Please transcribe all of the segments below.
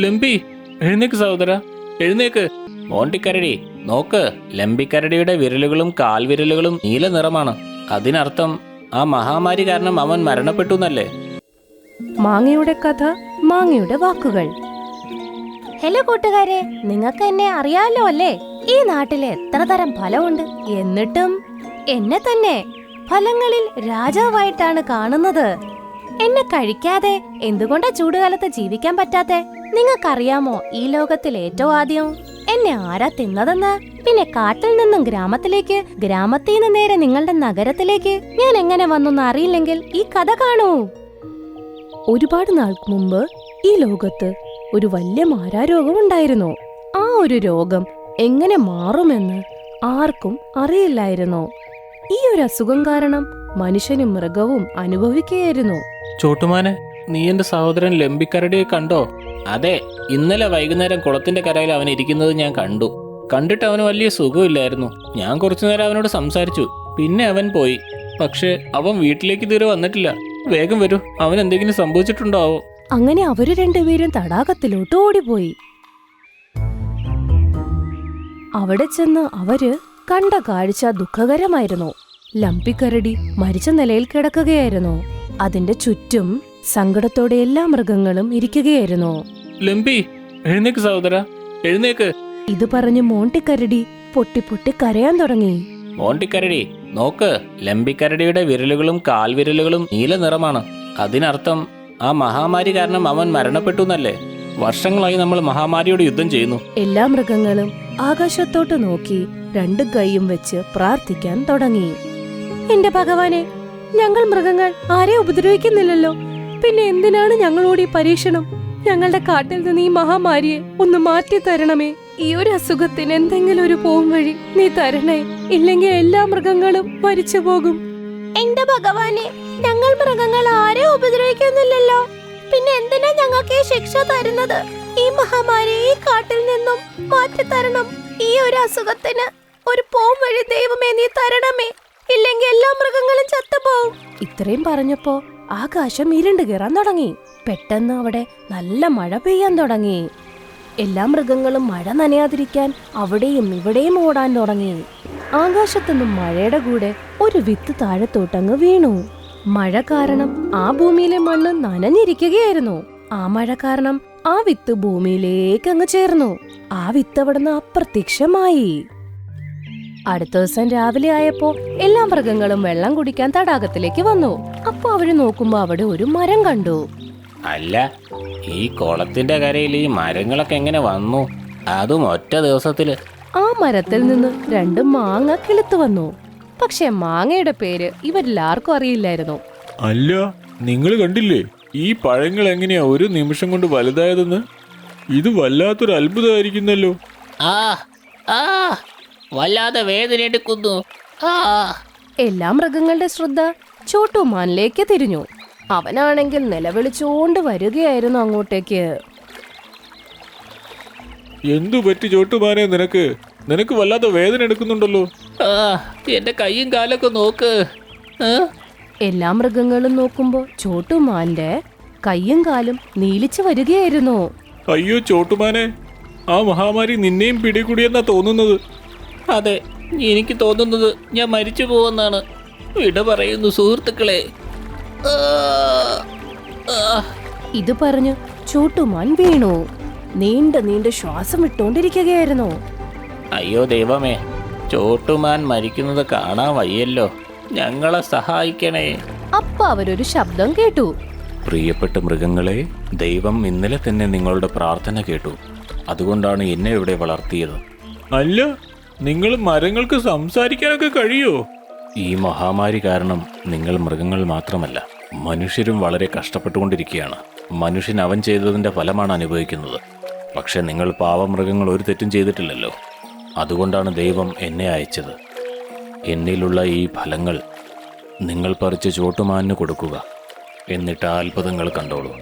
ലംബി, എഴുന്നേക്ക് സഹോദര, എഴുന്നേക്ക്. മോണ്ടിക്കരടി നോക്ക്, ലംബിക്കരടിയുടെ വിരലുകളും കാൽവിരലുകളും നീല നിറമാണ്. അതിനർത്ഥം ആ മഹാമാരി കാരണം അവൻ മരണപ്പെട്ടു എന്നല്ലേ? മാങ്ങയുടെ കഥ, മാങ്ങയുടെ വാക്കുകൾ. ഹലോ കൂട്ടുകാരെ, നിങ്ങൾക്ക് എന്നെ അറിയാലോ അല്ലേ? ഈ നാട്ടിലെ എത്ര തരം ഫലമുണ്ട്. എന്നിട്ടും എന്നെ തന്നെ ഫലങ്ങളിൽ രാജാവായിട്ടാണ് കാണുന്നത്. എന്നെ കഴിക്കാതെ എന്തുകൊണ്ടാ ചൂടുകാലത്ത് ജീവിക്കാൻ പറ്റാത്തെ? നിങ്ങൾക്കറിയാമോ ഈ ലോകത്തിൽ ഏറ്റവും ആദ്യം എന്നെ ആരാ തിന്നതെന്ന്? പിന്നെ കാട്ടിൽ നിന്നും ഗ്രാമത്തിലേക്ക്, ഗ്രാമത്തിൽ നിന്ന് നേരെ നിങ്ങളുടെ നഗരത്തിലേക്ക് ഞാൻ എങ്ങനെ വന്നൊന്ന് അറിയില്ലെങ്കിൽ ഈ കഥ കാണൂ. ഒരുപാട് നാൾക്ക് മുമ്പ് ഈ ലോകത്ത് ഒരു വലിയ മാരാരോഗം ഉണ്ടായിരുന്നു. ആ ഒരു രോഗം എങ്ങനെ മാറുമെന്ന് ആർക്കും അറിയില്ലായിരുന്നു. ഈ ഒരു അസുഖം കാരണം മനുഷ്യനും മൃഗവും അനുഭവിക്കുകയായിരുന്നു. ചോട്ടുമാനെ, നീ എന്റെ സഹോദരൻ ലംബിക്കരടിയെ കണ്ടോ? അതെ, ഇന്നലെ വൈകുന്നേരം കുളത്തിന്റെ കരയിൽ അവൻ ഇരിക്കുന്നത് ഞാൻ കണ്ടു. കണ്ടിട്ട് അവന് വലിയ സുഖമില്ലായിരുന്നു. ഞാൻ കുറച്ചു നേരം അവനോട് സംസാരിച്ചു, പിന്നെ അവൻ പോയി. പക്ഷെ അവൻ വീട്ടിലേക്ക് ഇതുവരെ വന്നിട്ടില്ല. വേഗം വരൂ, അവൻ എന്തെങ്കിലും സംഭവിച്ചിട്ടുണ്ടാവോ? അങ്ങനെ അവര് രണ്ടുപേരും തടാകത്തിലോട്ട് ഓടിപ്പോയി. അവിടെ ചെന്ന് അവര് കണ്ട കാഴ്ച ദുഃഖകരമായിരുന്നു. ലംബിക്കരടി മരിച്ച നിലയിൽ കിടക്കുകയായിരുന്നു. അതിന്റെ ചുറ്റും സങ്കടത്തോടെ എല്ലാ മൃഗങ്ങളും ഇരിക്കുകയായിരുന്നു. ലംബി, എഴുന്നേക്ക് സഹോദര, എഴുന്നേക്ക്. ഇത് പറഞ്ഞ് മോണ്ടിക്കരടി പൊട്ടി പൊട്ടി കരയാൻ തുടങ്ങി. മോണ്ടിക്കരടി നോക്ക്, ലംബിക്കരടിയുടെ വിരലുകളും കാൽവിരലുകളും നീല നിറമാണ്. അതിനർത്ഥം ആ മഹാമാരി കാരണം അവൻ മരണപ്പെട്ടു എന്നല്ലേ? വർഷങ്ങളായി നമ്മൾ മഹാമാരിയോട് യുദ്ധം ചെയ്യുന്നു. എല്ലാ മൃഗങ്ങളും ആകാശത്തോട്ട് നോക്കി രണ്ട് കൈയും വെച്ച് പ്രാർത്ഥിക്കാൻ തുടങ്ങി. എന്റെ ഭഗവാനെ, ഞങ്ങൾ മൃഗങ്ങൾ ആരെ ഉപദ്രവിക്കുന്നില്ലല്ലോ, പിന്നെ എന്തിനാണ് ഞങ്ങളോട് ഈ പരീക്ഷണം? ഞങ്ങളുടെ കാട്ടിൽ നിന്ന് ഈ മഹാമാരിയെ ഒന്ന് മാറ്റി തരണമേ. ഈ ഒരു അസുഖത്തിന് എന്തെങ്കിലും ഒരു പോം വഴി നീ തരണേ, ഇല്ലെങ്കിൽ എല്ലാ മൃഗങ്ങളും മരിച്ചു പോകും. എന്റെ ഭഗവാനെ, ഞങ്ങൾ മൃഗങ്ങൾ ആരെ ഉപദ്രവിക്കുന്നില്ലല്ലോ, പിന്നെ എന്തിനാ ഞങ്ങൾക്ക് ഈ ശിക്ഷ തരുന്നത്? ഈ മഹാമാരി ഈ കാട്ടിൽ നിന്നും മാറ്റി തരണം. ഈ ഒരു അസുഖത്തിന് ഒരു പോം വഴി ദൈവമേ നീ തരണമേ, ഇല്ലെങ്കിൽ എല്ലാ മൃഗങ്ങളും ചത്തുപോകും. ഇത്രയും പറഞ്ഞപ്പോ ആകാശം ഇരുണ്ട് കയറാൻ തുടങ്ങി. പെട്ടെന്ന് അവിടെ നല്ല മഴ പെയ്യാൻ തുടങ്ങി. എല്ലാ മൃഗങ്ങളും മഴ നനയാതിരിക്കാൻ അവിടെയും ഇവിടെയും ഓടാൻ തുടങ്ങി. ആകാശത്തുനിന്നും മഴയുടെ കൂടെ ഒരു വിത്ത് താഴത്തോട്ടങ്ങ് വീണു. മഴ കാരണം ആ ഭൂമിയിലെ മണ്ണ് നനഞ്ഞിരിക്കുകയായിരുന്നു. ആ മഴ കാരണം ആ വിത്ത് ഭൂമിയിലേക്ക് അങ്ങ് ചേർന്നു. ആ വിത്ത് അവിടുന്ന് അപ്രത്യക്ഷമായി. അടുത്ത ദിവസം രാവിലെ ആയപ്പോ എല്ലാ മൃഗങ്ങളും വെള്ളം കുടിക്കാൻ തടാകത്തിലേക്ക് വന്നു. അപ്പൊ അവര് നോക്കുമ്പോ അവിടെ ഒരു മരം കണ്ടു. അല്ല, ഈ കുളത്തിന്റെ കരയിൽ ഈ മരങ്ങളൊക്കെ എങ്ങനെ വന്നു? അതും ഒറ്റ ദിവസത്തില്. ആ മരത്തിൽ നിന്ന് രണ്ട് മാങ്ങ കിളുത്തു വന്നു. പക്ഷെ മാങ്ങയുടെ പേര് ഇവരെല്ലാവർക്കും അറിയില്ലായിരുന്നു. അല്ല, നിങ്ങൾ കണ്ടില്ലേ ഈ പഴങ്ങൾ എങ്ങനെയാ ഒരു നിമിഷം കൊണ്ട് വലുതായതെന്ന്? ഇത് വല്ലാത്തൊരു അത്ഭുതമായിരിക്കുന്നല്ലോ. ആ ആ വല്ലാതെ വേദന എടുക്കുന്നു. ആ എല്ലാ മൃഗങ്ങളുടെ ശ്രദ്ധ ചോട്ടുമാനിലേക്ക് തിരിഞ്ഞു. അവനാണെങ്കിൽ നിലവിളിച്ചോണ്ട് വരികയായിരുന്നു അങ്ങോട്ടേക്ക്. എന്തു പറ്റി ചോട്ടുമാനെ നിനക്ക്? നിനക്ക് വല്ലാതെ വേദന എടുക്കുന്നുണ്ടല്ലോ. എന്റെ കൈയും കാലൊക്കെ നോക്ക്. എല്ലാ മൃഗങ്ങളും നോക്കുമ്പോ ചോട്ടുമാന്റെ കയ്യും കാലും നീലിച്ചു വരികയായിരുന്നു. അയ്യോ ചോട്ടുമാനെ, ആ മഹാമാരി നിന്നെയും പിടികൂടിയെന്നാ തോന്നുന്നത്. അതെ, എനിക്ക് തോന്നുന്നത് ഞാൻ മരിച്ചു പോവെന്നാണ്. വിട പറയുന്നു സുഹൃത്തുക്കളെ. ഇത് പറഞ്ഞു ചോട്ടുമാൻ വീണു. നീണ്ട നീണ്ട ശ്വാസം വിട്ടോണ്ടിരിക്കുകയായിരുന്നു. അയ്യോ ദൈവമേ, ചോട്ടുമാൻ മരിക്കുന്നത് കാണാൻ വയ്യല്ലോ, ഞങ്ങളെ സഹായിക്കണേ. അപ്പൊ അവരൊരു ശബ്ദം കേട്ടു. പ്രിയപ്പെട്ട മൃഗങ്ങളെ, ദൈവം ഇന്നലെ തന്നെ നിങ്ങളുടെ പ്രാർത്ഥന കേട്ടു. അതുകൊണ്ടാണ് എന്നെ ഇവിടെ വളർത്തിയത്. അല്ല, നിങ്ങൾ മരങ്ങൾക്ക് സംസാരിക്കാനൊക്കെ കഴിയോ? ഈ മഹാമാരി കാരണം നിങ്ങൾ മൃഗങ്ങൾ മാത്രമല്ല, മനുഷ്യരും വളരെ കഷ്ടപ്പെട്ടുകൊണ്ടിരിക്കുകയാണ്. മനുഷ്യൻ അവൻ ചെയ്തതിൻ്റെ ഫലമാണ് അനുഭവിക്കുന്നത്. പക്ഷെ നിങ്ങൾ പാവമൃഗങ്ങൾ ഒരു തെറ്റും ചെയ്തിട്ടില്ലല്ലോ. അതുകൊണ്ടാണ് ദൈവം എന്നെ അയച്ചത്. എന്നിലുള്ള ഈ ഫലങ്ങൾ നിങ്ങൾ പറിച്ച് ചോട്ടുമാനിന് കൊടുക്കുക. എന്നിട്ട് അത്ഭുതങ്ങൾ കണ്ടോളൂ.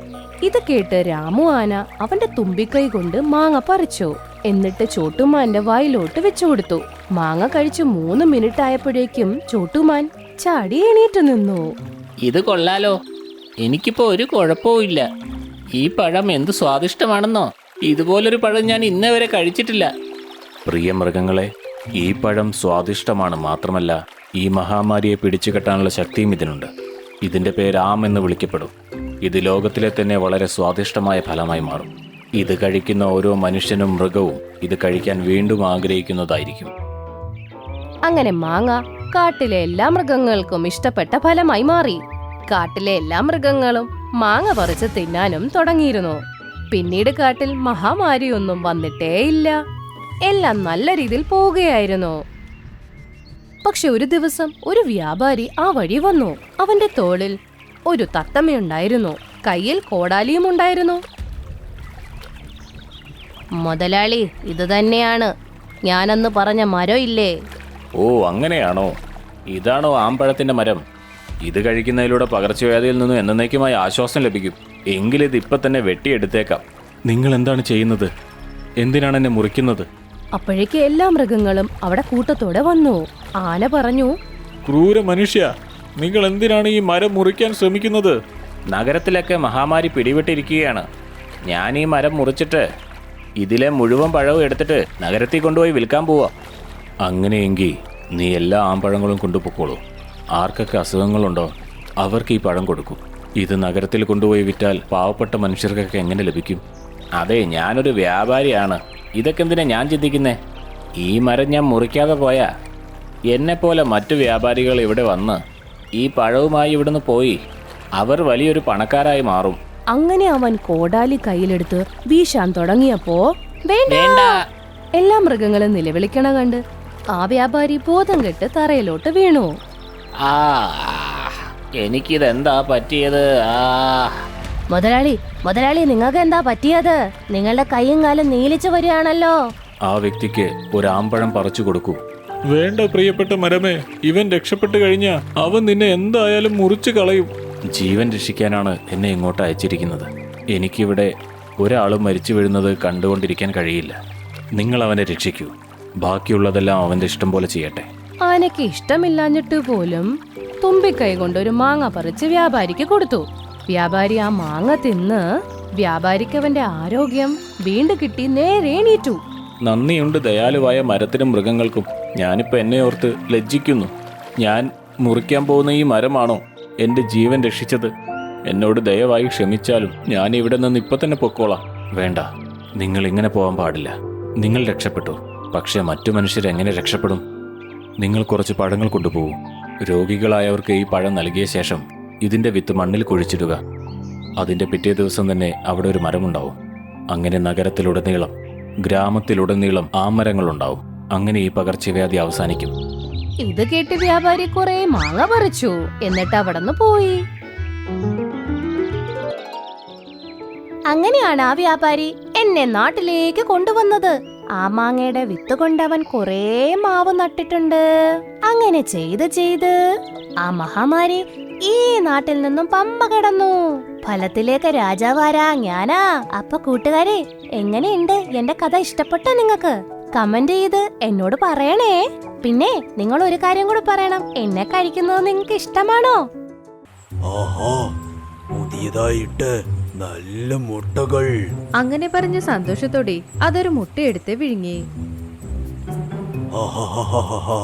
ഇത് കേട്ട് രാമു ആന അവന്റെ തുമ്പിക്കൈ കൊണ്ട് മാങ്ങ പറിച്ചു. എന്നിട്ട് ചോട്ടുമാന്റെ വായിലോട്ട് വെച്ചു കൊടുത്തു. മാങ്ങ കഴിച്ചു 3 മിനിറ്റ് ആയപ്പോഴേക്കും ചോട്ടുമാൻ ചാടി എണീറ്റ് നിന്നു. ഇത് കൊള്ളാലോ, എനിക്കിപ്പോ ഒരു കുഴപ്പവും ഇല്ല. ഈ പഴം എന്ത് സ്വാദിഷ്ടമാണെന്നോ. ഇതുപോലൊരു പഴം ഞാൻ ഇന്നേ വരെ കഴിച്ചിട്ടില്ല. പ്രിയ മൃഗങ്ങളെ, ഈ പഴം സ്വാദിഷ്ടമാണ്. മാത്രമല്ല ഈ മഹാമാരിയെ പിടിച്ചു കെട്ടാനുള്ള ശക്തിയും ഇതിനുണ്ട്. ഇതിൻ്റെ പേര് ആം എന്ന് വിളിക്കപ്പെടും. ഇത് ലോകത്തിലെ തന്നെ വളരെ സ്വാദിഷ്ടമായ ഫലമായി മാറും. ഇത് കഴിക്കുന്ന ഓരോ മനുഷ്യനും മൃഗവും ഇത് കഴിക്കാൻ വീണ്ടും ആഗ്രഹിക്കുന്നതായിരിക്കും. അങ്ങനെ മാങ്ങ കാട്ടിലെ എല്ലാ മൃഗങ്ങൾക്കും ഇഷ്ടപ്പെട്ട ഫലമായി മാറി. കാട്ടിലെ എല്ലാ മൃഗങ്ങളും മാങ്ങ പറിച്ച് തിന്നാനും തുടങ്ങിയിരുന്നു. പിന്നീട് കാട്ടിൽ മഹാമാരിയൊന്നും വന്നിട്ടേയില്ല. എല്ലാം നല്ല രീതിയിൽ പോവുകയായിരുന്നു. പക്ഷെ ഒരു ദിവസം ഒരു വ്യാപാരി ആ വഴി വന്നു. അവന്റെ തോളിൽ ഒരു തത്തമ്മയുണ്ടായിരുന്നു. കയ്യിൽ കോടാലിയും ഉണ്ടായിരുന്നു. മുതലാളി, ഇത് തന്നെയാണ് ഞാനന്ന് പറഞ്ഞ മരം ഇല്ലേ? ഓ, അങ്ങനെയാണോ? ഇതാണോ ആമ്പഴത്തിന്റെ മരം? ഇത് കഴിക്കുന്നതിലൂടെ പകർച്ചവ്യാധിയിൽ നിന്നും എന്നേക്കുമായി ആശ്വാസം ലഭിക്കും. എങ്കിലിത് ഇപ്പൊ തന്നെ വെട്ടിയെടുത്തേക്കാം. നിങ്ങൾ എന്താണ് ചെയ്യുന്നത്? എന്തിനാണ് എന്നെ മുറിക്കുന്നത്? അപ്പോഴേക്ക് എല്ലാ മൃഗങ്ങളും അവിടെ കൂട്ടത്തോടെ വന്നു. ആന പറഞ്ഞു, ക്രൂര മനുഷ്യ, നിങ്ങൾ എന്തിനാണ് ഈ മരം മുറിക്കാൻ ശ്രമിക്കുന്നത്? നഗരത്തിലൊക്കെ മഹാമാരി പിടിപെട്ടിരിക്കുകയാണ്. ഞാൻ ഈ മരം മുറിച്ചിട്ട് ഇതിലെ മുഴുവൻ പഴവും എടുത്തിട്ട് നഗരത്തിൽ കൊണ്ടുപോയി വിൽക്കാൻ പോവാ. അങ്ങനെയെങ്കിൽ നീ എല്ലാ ആമ്പഴങ്ങളും കൊണ്ടുപോയിക്കോളൂ. ആർക്കൊക്കെ അസുഖങ്ങളുണ്ടോ അവർക്ക് ഈ പഴം കൊടുക്കും. ഇത് നഗരത്തിൽ കൊണ്ടുപോയി വിറ്റാൽ പാവപ്പെട്ട മനുഷ്യർക്കൊക്കെ എങ്ങനെ ലഭിക്കും? അതെ, ഞാനൊരു വ്യാപാരിയാണ്. ഇതൊക്കെ എന്തിനാ ഞാൻ ചിന്തിക്കുന്നേ? ഈ മരം ഞാൻ മുറിക്കാതെ പോയാ എന്നെപ്പോലെ മറ്റു വ്യാപാരികൾ ഇവിടെ വന്ന് ഈ പഴവുമായി ഇവിടുന്ന് പോയി അവർ വലിയൊരു പണക്കാരായി മാറും. അങ്ങനെ അവൻ കോടാലി കയ്യിലെടുത്ത് വീശാൻ തുടങ്ങിയപ്പോ വേണ്ട! എല്ലാ മൃഗങ്ങളും നിലവിളിക്കണ കണ്ട് ആ വ്യാപാരി ബോധം കെട്ട് തറയിലോട്ട് വീണു. ആ, എനിക്കിതെന്താ പറ്റിയത്? മുതലാളി, നിങ്ങൾക്ക് എന്താ പറ്റിയത്? നിങ്ങളുടെ കൈയും കാലും നീലിച്ചു വരികയാണല്ലോ. ആ വ്യക്തിക്ക് ഒരു ആമ്പഴം പറിച്ചു കൊടുക്കൂ. വേണ്ട പ്രിയപ്പെട്ട മരമേ, ഇവൻ രക്ഷപ്പെട്ടു കഴിഞ്ഞാ അവൻ നിന്നെ എന്തായാലും മുറിച്ചു കളയും. ജീവൻ രക്ഷിക്കാനാണ് എന്നെ ഇങ്ങോട്ട് അയച്ചിരിക്കുന്നത്. എനിക്കിവിടെ ഒരാളും മരിച്ചു വീഴുന്നത് കണ്ടുകൊണ്ടിരിക്കാൻ കഴിയില്ല. നിങ്ങൾ അവനെ രക്ഷിക്കൂ. ബാക്കിയുള്ളതെല്ലാം അവന്റെ ഇഷ്ടം പോലെ ചെയ്യട്ടെ. ആനയ്ക്ക് ഇഷ്ടമില്ലാഞ്ഞിട്ട് പോലും തുമ്പിക്കൈ കൊണ്ടൊരു മാങ്ങ പറിച്ച് വ്യാപാരിക്ക് കൊടുത്തു. വ്യാപാരി ആ മാങ്ങ തിന്ന് വ്യാപാരിക്ക് അവന്റെ ആരോഗ്യം വീണ്ടും കിട്ടി നേരെ എണീറ്റു. നന്ദിയുണ്ട് ദയാലുവായ മരത്തിനും മൃഗങ്ങൾക്കും. ഞാനിപ്പോൾ എന്നെ ഓർത്ത് ലജ്ജിക്കുന്നു. ഞാൻ മുറിക്കാൻ പോകുന്ന ഈ മരമാണോ എൻ്റെ ജീവൻ രക്ഷിച്ചത്? എന്നോട് ദയവായി ക്ഷമിച്ചാലും ഞാൻ ഇവിടെ നിന്ന് ഇപ്പം തന്നെ പൊക്കോളാം. വേണ്ട, നിങ്ങൾ ഇങ്ങനെ പോകാൻ പാടില്ല. നിങ്ങൾ രക്ഷപ്പെട്ടു, പക്ഷേ മറ്റു മനുഷ്യരെങ്ങനെ രക്ഷപ്പെടും? നിങ്ങൾ കുറച്ച് പഴങ്ങൾ കൊണ്ടുപോകൂ. രോഗികളായവർക്ക് ഈ പഴം നൽകിയ ശേഷം ഇതിൻ്റെ വിത്ത് മണ്ണിൽ കുഴിച്ചിടുക. അതിൻ്റെ പിറ്റേ ദിവസം തന്നെ അവിടെ ഒരു മരമുണ്ടാവും. അങ്ങനെ നഗരത്തിലുടനീളം ഗ്രാമത്തിലുടനീളം ആ മരങ്ങളുണ്ടാവും. അങ്ങനെ ഈ പകർച്ചവ്യാധി അവസാനിക്കും. ഇത് കേട്ട് വ്യാപാരി കുറെ മാങ്ങ പറിച്ചു. എന്നിട്ട് അവിടുന്ന് പോയി. അങ്ങനെയാണ് ആ വ്യാപാരി എന്നെ നാട്ടിലേക്ക് കൊണ്ടുവന്നത്. ആ മാങ്ങയുടെ വിത്ത് കൊണ്ടവൻ കുറെ മാവ് നട്ടിട്ടുണ്ട്. അങ്ങനെ ചെയ്ത് ആ മഹാമാരി ഈ നാട്ടിൽ നിന്നും പമ്പ കടന്നു. ഫലത്തിലേക്ക് രാജാവാരാ ഞാനാ. അപ്പൊ കൂട്ടുകാരെ, എങ്ങനെയുണ്ട് എന്റെ കഥ? ഇഷ്ടപ്പെട്ടോ നിങ്ങൾക്ക്? കമന്റ് ചെയ്ത് എന്നോട് പറയണേ. പിന്നെ നിങ്ങൾ ഒരു കാര്യം കൂടി പറയണം, എന്നെ കഴിക്കുന്നത് നിങ്ങൾക്ക് ഇഷ്ടമാണോ? ആഹാ, പുതിയതായിട്ട് നല്ല മുട്ടകൾ. അങ്ങനെ പറഞ്ഞ സന്തോഷത്തോടെ അതൊരു മുട്ടയെടുത്ത് വിഴുങ്ങി. ആഹാഹാഹാഹാ,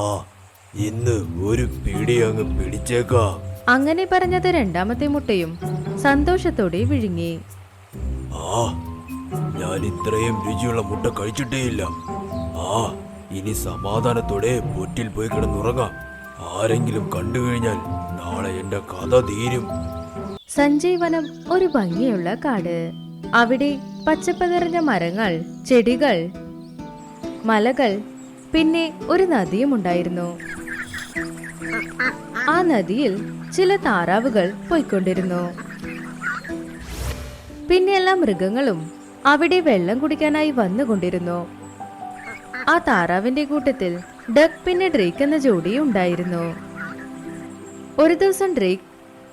ഇന്ന് ഒരു പിടി അങ്ങ് പിടിച്ചേക്കാം. അങ്ങനെ പറഞ്ഞത് രണ്ടാമത്തെ മുട്ടയും സന്തോഷത്തോടെ വിഴുങ്ങി. ആ, ഞാൻ ഇത്രയും രുചിയുള്ള മുട്ട കഴിച്ചിട്ടേയില്ല. ആ, ഇനി സമാധാനത്തോടെ പൊറ്റിൽ പോയി കിടന്നുറങ്ങാം. ആരെങ്കിലും കണ്ടു കഴിഞ്ഞാൽ നാളെ എന്റെ കഥ തീരും. സഞ്ജീവനം ഒരു ഭംഗിയുള്ള കാട്. അവിടെ പച്ചപ്പ് നിറഞ്ഞ മരങ്ങൾ, ചെടികൾ, മലകൾ, പിന്നെ ഒരു നദിയും ഉണ്ടായിരുന്നു. ആ നദിയിൽ ചില താറാവുകൾ പോയിക്കൊണ്ടിരുന്നു. പിന്നെ എല്ലാ മൃഗങ്ങളും അവിടെ വെള്ളം കുടിക്കാനായി വന്നുകൊണ്ടിരുന്നു. ആ താറാവിന്റെ കൂട്ടത്തിൽ ഡക്ക് പിന്നെ ഡ്രേക്ക് എന്ന ജോഡി ഉണ്ടായിരുന്നു. ഒരു ദിവസം ഡ്രേക്ക്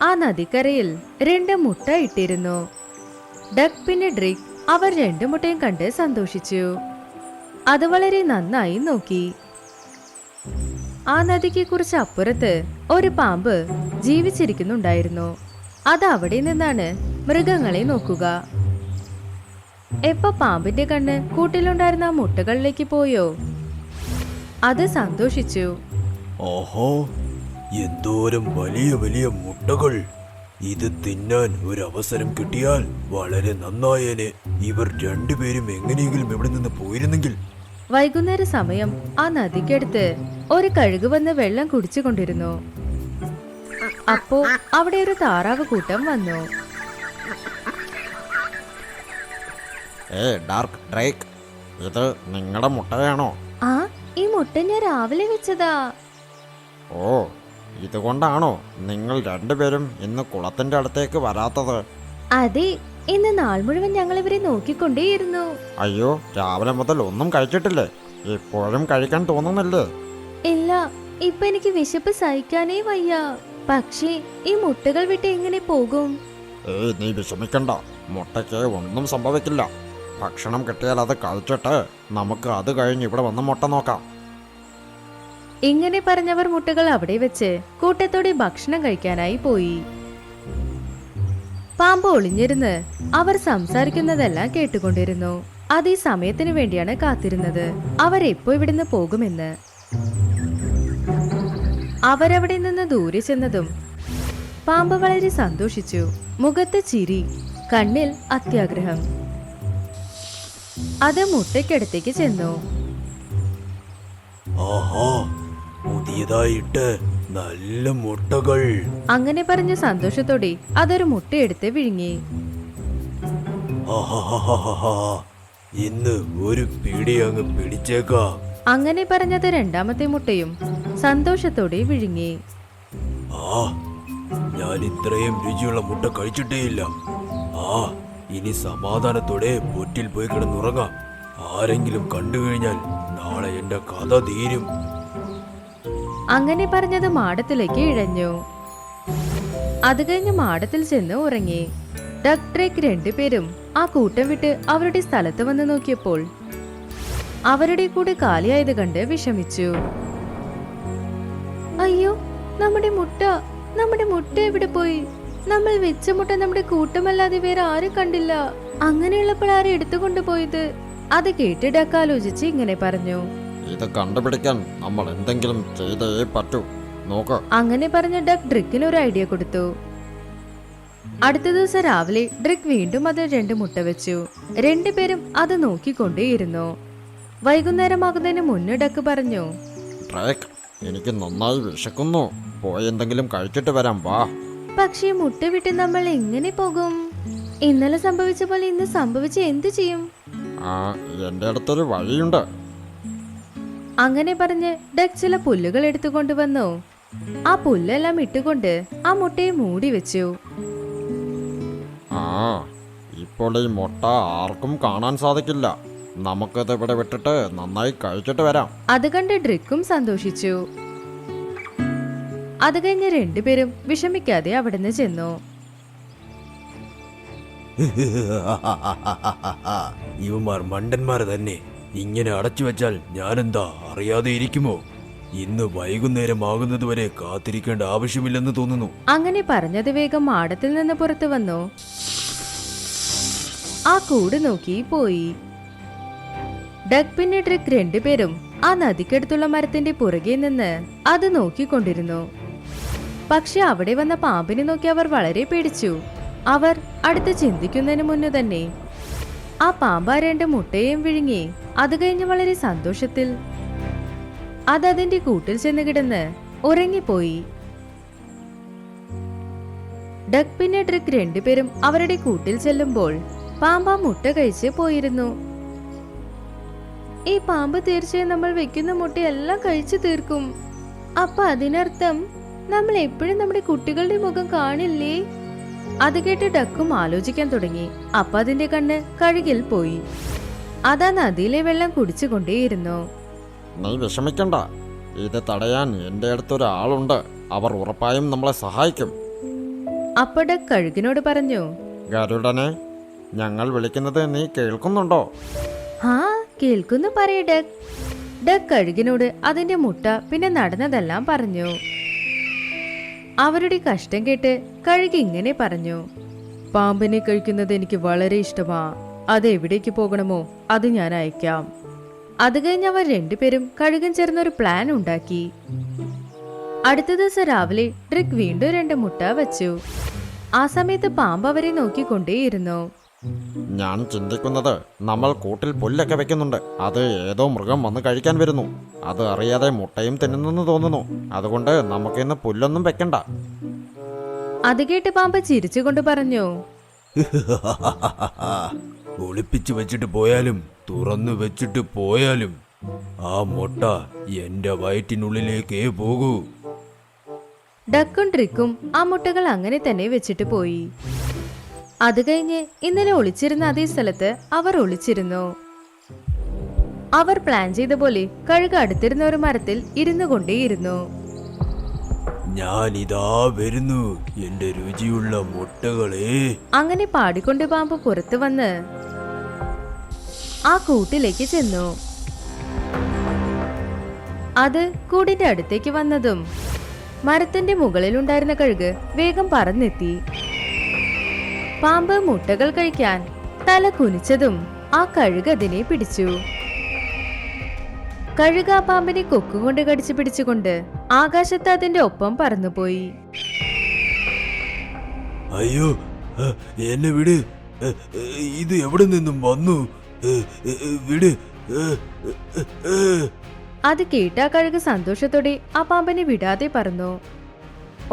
ആ നദിക്കരയിൽ 2 മുട്ട ഇട്ടിരുന്നു. ഡക്ക് പിന്നെ ഡ്രേക്ക് അവർ 2 മുട്ടയും കണ്ട് സന്തോഷിച്ചു. അത് വളരെ നന്നായി നോക്കി. ആ നദിക്ക് കുറച്ച് അപ്പുറത്ത് ഒരു പാമ്പ് ജീവിച്ചിരിക്കുന്നുണ്ടായിരുന്നു. അത് അവിടെ നിന്നാണ് മൃഗങ്ങളെ നോക്കുക. എപ്പോ പാമ്പിന്റെ കണ്ണ് കൂട്ടിലുണ്ടായിരുന്ന ആ മുട്ടകളിലേക്ക് പോയോ അത് സന്തോഷിച്ചു. ഓഹോ, എന്തോരം വലിയ വലിയ മുട്ടകൾ! ഇത് തിന്നാൻ ഒരവസരം കിട്ടിയാൽ വളരെ നന്നായേനെ. ഇവർ രണ്ടുപേരും എങ്ങനെയെങ്കിലും ഇവിടെ നിന്ന് പോയിരുന്നെങ്കിൽ. വൈകുന്നേര സമയം ആ നദിക്കടുത്ത് ഒരു കഴുക് വന്ന് വെള്ളം കുടിച്ചുകൊണ്ടിരുന്നു. അപ്പോ അവിടെ ഒരു താറാവ് കൂട്ടം വന്നു. ഡാർക്ക് ഡ്രേക്ക്, ഇത് നിങ്ങളുടെ മുട്ടയാണോ? ആ, ഈ മുട്ട ഞാൻ രാവിലെ വെച്ചതാ. ഓ, ഇതുകൊണ്ടാണോ നിങ്ങൾ രണ്ടുപേരും ഇന്ന് കുളത്തിന്റെ അടുത്തേക്ക് വരാത്തത്? അതെ, ഇന്ന് നാൾ മുഴുവൻ ഞങ്ങൾ ഇവരെ നോക്കിക്കൊണ്ടേയിരുന്നു. അയ്യോ, രാവിലെ മുതൽ ഒന്നും കഴിച്ചിട്ടില്ലേ? ഇപ്പോഴും കഴിക്കാൻ തോന്നുന്നില്ലേ? ഇല്ല, ഇപ്പൊ എനിക്ക് വിശപ്പ് സഹിക്കാനേ വയ്യ. പക്ഷേ ഈ മുട്ടകൾ വിട്ട് എങ്ങനെ പോകും? നീ വിഷമിക്കണ്ട, മുട്ടയ്ക്ക് ഒന്നും സംഭവിക്കില്ല. ഭക്ഷണം കിട്ടിയാൽ അത് കഴിച്ചിട്ട് നമുക്ക് അത് കഴിഞ്ഞ് ഇവിടെ വന്ന് മുട്ട നോക്കാം. ഇങ്ങനെ പറഞ്ഞവർ മുട്ടകൾ അവിടെ വെച്ച് കൂട്ടത്തോടെ ഭക്ഷണം കഴിക്കാനായി പോയി. പാമ്പ് ഒളിഞ്ഞിരുന്ന് അവർ സംസാരിക്കുന്നതെല്ലാം കേട്ടുകൊണ്ടിരുന്നു. അത് ഈ സമയത്തിന് വേണ്ടിയാണ് കാത്തിരുന്നത്, അവരെപ്പോ ഇവിടുന്ന് പോകുമെന്ന്. അവരവിടെ നിന്ന് ദൂരെ ചെന്നതും പാമ്പ് വളരെ സന്തോഷിച്ചു. മുഖത്ത് ചിരി, കണ്ണിൽ അത്യാഗ്രഹം. അത് മുട്ടയ്ക്കടുത്തേക്ക് ചെന്നു. ആഹാ, പുതിയതായിട്ട് നല്ല മുട്ടകൾ! അങ്ങനെ പറഞ്ഞ സന്തോഷത്തോടെ അതൊരു മുട്ടയെടുത്ത് വിഴുങ്ങി. ആഹാഹാഹാഹാ, ഇന്ന് ഒരു പിടി അങ്ങ് പിടിച്ചേക്കാം. അങ്ങനെ പറഞ്ഞത് രണ്ടാമത്തെ മുട്ടയും സന്തോഷത്തോടെ വിഴുങ്ങി. ആ, ഞാൻ ഇത്രയും രുചിയുള്ള മുട്ട കഴിച്ചിട്ടേയില്ല. ആ, ഇനി സമാധാനത്തോടെ പൊറ്റിൽ പോയി കിടന്നുറങ്ങാം. ആരെങ്കിലും കണ്ടു കഴിഞ്ഞാൽ നാളെ എന്റെ കഥ തീരും. അങ്ങനെ പറഞ്ഞത് മാടത്തിലേക്ക് ഇഴഞ്ഞു. അത് കഴിഞ്ഞ് മാടത്തിൽ ചെന്ന് ഉറങ്ങി. ഡക്ക് ഡ്രേക്ക് രണ്ടുപേരും ആ കൂട്ടം വിട്ട് അവരുടെ സ്ഥലത്ത് വന്ന് നോക്കിയപ്പോൾ അവരുടെ കൂടെ കാലിയായത് കണ്ട് വിഷമിച്ചു. അയ്യോ, നമ്മുടെ മുട്ട എവിടെ പോയി? നമ്മൾ വെച്ച മുട്ട നമ്മുടെ കൂട്ടമല്ലാതെ വേറെ ആരും കണ്ടില്ല. അങ്ങനെയുള്ളപ്പോൾ ആരും എടുത്തുകൊണ്ടുപോയത്? അത് കേട്ട് ഡക്ക് ആലോചിച്ച് ഇങ്ങനെ പറഞ്ഞു. ഇത് കണ്ടുപിടിക്കാൻ നമ്മൾ എന്തെങ്കിലും ചെയ്തേ പറ്റൂ. നോക്ക്. അങ്ങനെ പറഞ്ഞ ഡക്ക് ഡ്രിക്കിന് ഒരു ഐഡിയ കൊടുത്തു. അടുത്ത ദിവസം രാവിലെ ഡ്രിക്ക് വീണ്ടും അതിൽ 2 മുട്ട വെച്ചു. രണ്ടുപേരും അത് നോക്കിക്കൊണ്ടേയിരുന്നു. വൈകുന്നേരമാകുന്നതിന് മുന്നേ ഡക്ക് പറഞ്ഞു, ഡ്രേക്ക്, എനിക്ക് നന്നായി വിശക്കുന്നു. പോയി എന്തെങ്കിലും കഴിച്ചിട്ട് വരാം, വാ. പക്ഷേ മുട്ട വിട്ട് നമ്മൾ എങ്ങനെ പോകും? ഇന്നലെ സംഭവിച്ച പോലെ ഇന്ന് സംഭവിച്ച എന്തു ചെയ്യും? എൻ്റെ അടുത്തൊരു വഴിയുണ്ട്. അങ്ങനെ പറഞ്ഞ് ഡക്ക് ചില പുല്ലുകൾ എടുത്തുകൊണ്ടുവന്നു. ആ പുല്ലെല്ലാം ഇട്ടുകൊണ്ട് ആ മുട്ടയെ മൂടി വെച്ചു. ഇപ്പോൾ ഈ മുട്ട ആർക്കും കാണാൻ സാധിക്കില്ല. നമുക്കത് ഇവിടെ വിട്ടിട്ട് നന്നായി കഴിച്ചിട്ട് വരാം. അത് കണ്ട് ഡ്രിക്കും സന്തോഷിച്ചു. അത് കഴിഞ്ഞ് രണ്ടുപേരും വിഷമിക്കാതെ അവിടുന്ന് ചെന്നു. ഇവന്മാർ മണ്ടന്മാർ തന്നെ. ഇങ്ങനെ അടച്ചു വെച്ചാൽ ഞാനെന്താ അറിയാതെ ഇരിക്കുമോ? ഇന്ന് വൈകുന്നേരം ആകുന്നതുവരെ കാത്തിരിക്കേണ്ട ആവശ്യമില്ലെന്ന് തോന്നുന്നു. അങ്ങനെ പറഞ്ഞത് വേഗം മാടത്തിൽ നിന്ന് പുറത്തു വന്നു. ആ കൂട് നോക്കി പോയി. ഡക്ക് പിന്നെ ഡ്രിക്ക് രണ്ടുപേരും ആ നദിക്കടുത്തുള്ള മരത്തിന്റെ പുറകെ നിന്ന് അത് നോക്കിക്കൊണ്ടിരുന്നു. പക്ഷെ അവിടെ വന്ന പാമ്പിനെ നോക്കി അവർ വളരെ പേടിച്ചു. അവർ അടുത്ത് ചിന്തിക്കുന്നതിന് മുന്നേ തന്നെ ആ പാമ്പ് 2 മുട്ടയും വിഴുങ്ങി. അത് കഴിഞ്ഞ് വളരെ സന്തോഷത്തിൽ അതതിന്റെ കൂട്ടിൽ ചെന്ന് കിടന്ന് ഉറങ്ങിപ്പോയി. ഡക്ക് പിന്നെ ഡ്രിക്ക് രണ്ടുപേരും അവരുടെ കൂട്ടിൽ ചെല്ലുമ്പോൾ പാമ്പ് ആ മുട്ട കഴിച്ച് പോയിരുന്നു. ഈ പാമ്പ് തീർച്ചയായും നമ്മൾ വെക്കുന്ന മുട്ടയെല്ലാം കഴിച്ചു തീർക്കും. അപ്പൊ അതിനർത്ഥം നമ്മൾ എപ്പോഴും നമ്മുടെ കുട്ടികളുടെ മുഖം കാണില്ലേ? അത് കേട്ട് ഡക്കും ആലോചിക്കാൻ തുടങ്ങി. അപ്പൊ അതിന്റെ കണ്ണ് കഴുകിൽ പോയി. അതാ നദിയിലെ വെള്ളം കുടിച്ചുകൊണ്ടേയിരുന്നു. നീ വിഷമിക്കണ്ട, ഇത് തടയാൻ എൻ്റെ അടുത്തൊരാളുണ്ട്. അവർ ഉറപ്പായും നമ്മളെ സഹായിക്കും. അപ്പൊ ഡക്ക് കഴുകിനോട് പറഞ്ഞു, ഗരുഡനെ, ഞങ്ങൾ വിളിക്കുന്നത് നീ കേൾക്കുന്നുണ്ടോ? ആ, കേൾക്കുന്നു പറയ ഡക്ക്. ഡക്ക് കഴുകിനോട് അതിന്റെ മുട്ട പിന്നെ നടന്നതെല്ലാം പറഞ്ഞു. അവരുടെ കഷ്ടം കേട്ട് കഴുകി ഇങ്ങനെ പറഞ്ഞു, പാമ്പിനെ കഴിക്കുന്നത് എനിക്ക് വളരെ ഇഷ്ടമാ. അത് എവിടേക്ക് പോകണമോ അത് ഞാൻ അയക്കാം. അത് കഴിഞ്ഞ് അവർ രണ്ടുപേരും കഴുകൻ ചേർന്നൊരു പ്ലാൻ ഉണ്ടാക്കി. അടുത്ത ദിവസം രാവിലെ ഡ്രിക് വീണ്ടും 2 മുട്ട വച്ചു. ആ സമയത്ത് പാമ്പ് അവരെ നോക്കിക്കൊണ്ടേയിരുന്നു. ഞാൻ ചിന്തിക്കുന്നത് നമ്മൾ കൂട്ടിൽ പുല്ലൊക്കെ വെക്കുന്നുണ്ട്, അത് ഏതോ മൃഗം വന്ന് കഴിക്കാൻ വരുന്നു. അത് അറിയാതെ മുട്ടയും തിന്നുന്നെന്ന് തോന്നുന്നു. അതുകൊണ്ട് നമുക്കിന്ന് പുല്ലൊന്നും വെക്കണ്ട. അത് കേട്ട് പാമ്പ് ചിരിച്ചുകൊണ്ട് പറഞ്ഞു, ഒളിപ്പിച്ചു വെച്ചിട്ട് പോയാലും തുറന്നു വെച്ചിട്ട് പോയാലും ആ മുട്ട എന്റെ വയറ്റിനുള്ളിലേക്കേ പോകൂ. ഡക്കും ട്രിക്കും ആ മുട്ടകൾ അങ്ങനെ തന്നെ വെച്ചിട്ട് പോയി. അത് കഴിഞ്ഞ് ഇന്നലെ ഒളിച്ചിരുന്ന അതേ സ്ഥലത്ത് അവർ ഒളിച്ചിരുന്നു. അവർ പ്ലാൻ ചെയ്ത പോലെ കഴുക അടുത്തിരുന്ന ഒരു മരത്തിൽ ഇരുന്നു കൊണ്ടേയിരുന്നു. ഞാനിതാ വരുന്നു എന്റെ രുചിയുള്ള മുട്ടകളെ. അങ്ങനെ പാടിക്കൊണ്ട് പാമ്പ് പുറത്തു വന്ന് ആ കൂട്ടിലേക്ക് ചെന്നു. അത് കൂടിന്റെ അടുത്തേക്ക് വന്നതും മരത്തിന്റെ മുകളിലുണ്ടായിരുന്ന കഴുക് വേഗം പറന്നെത്തി. പാമ്പ് മുട്ടകൾ കഴിക്കാൻ തല കുനിച്ചതും ആ കഴുക് അതിനെ പിടിച്ചു. കഴുക ആ പാമ്പിനെ കൊക്കുകൊണ്ട് കടിച്ചു പിടിച്ചുകൊണ്ട് ആകാശത്ത് അതിന്റെ ഒപ്പം പറന്നുപോയി. അയ്യോ, എന്നെ വിട്. ഇത് എവിടെ നിന്നും വന്നു? വിട്. അത് കേട്ട ആ കഴുക് സന്തോഷത്തോടെ ആ പാമ്പിനെ വിടാതെ പറന്നു.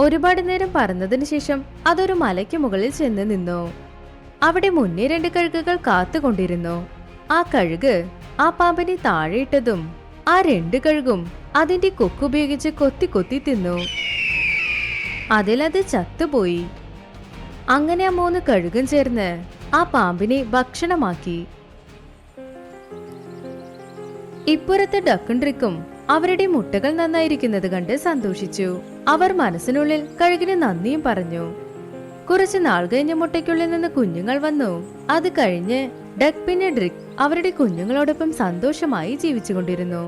ഒരുപാട് നേരം പറന്നതിന് ശേഷം അതൊരു മലയ്ക്ക് മുകളിൽ ചെന്ന് നിന്നു. അവിടെ മുന്നേ 2 കഴുകുകൾ കാത്തുകൊണ്ടിരുന്നു. ആ കഴുക് ആ പാമ്പിനെ താഴെയിട്ടതും ആ 2 കഴുകും അതിന്റെ കൊക്കുപയോഗിച്ച് കൊത്തി കൊത്തി തിന്നു. അതിലത് ചത്തുപോയി. അങ്ങനെ ആ 3 കഴുകും ചേർന്ന് ആ പാമ്പിനെ ഭക്ഷണമാക്കി. ഇപ്പുറത്ത് ഡക്കും ട്രിക്കും അവരുടെ മുട്ടകൾ നന്നായിരിക്കുന്നത് കണ്ട് സന്തോഷിച്ചു. അവർ മനസ്സിനുള്ളിൽ കഴുകിന് നന്ദിയും പറഞ്ഞു. കുറച്ചു നാൾ കഴിഞ്ഞ് മുട്ടയ്ക്കുള്ളിൽ നിന്ന് കുഞ്ഞുങ്ങൾ വന്നു. അത് കഴിഞ്ഞ് ഡക്ക് പിന്നെ ഡ്രിക് അവരുടെ കുഞ്ഞുങ്ങളോടൊപ്പം സന്തോഷമായി ജീവിച്ചുകൊണ്ടിരുന്നു.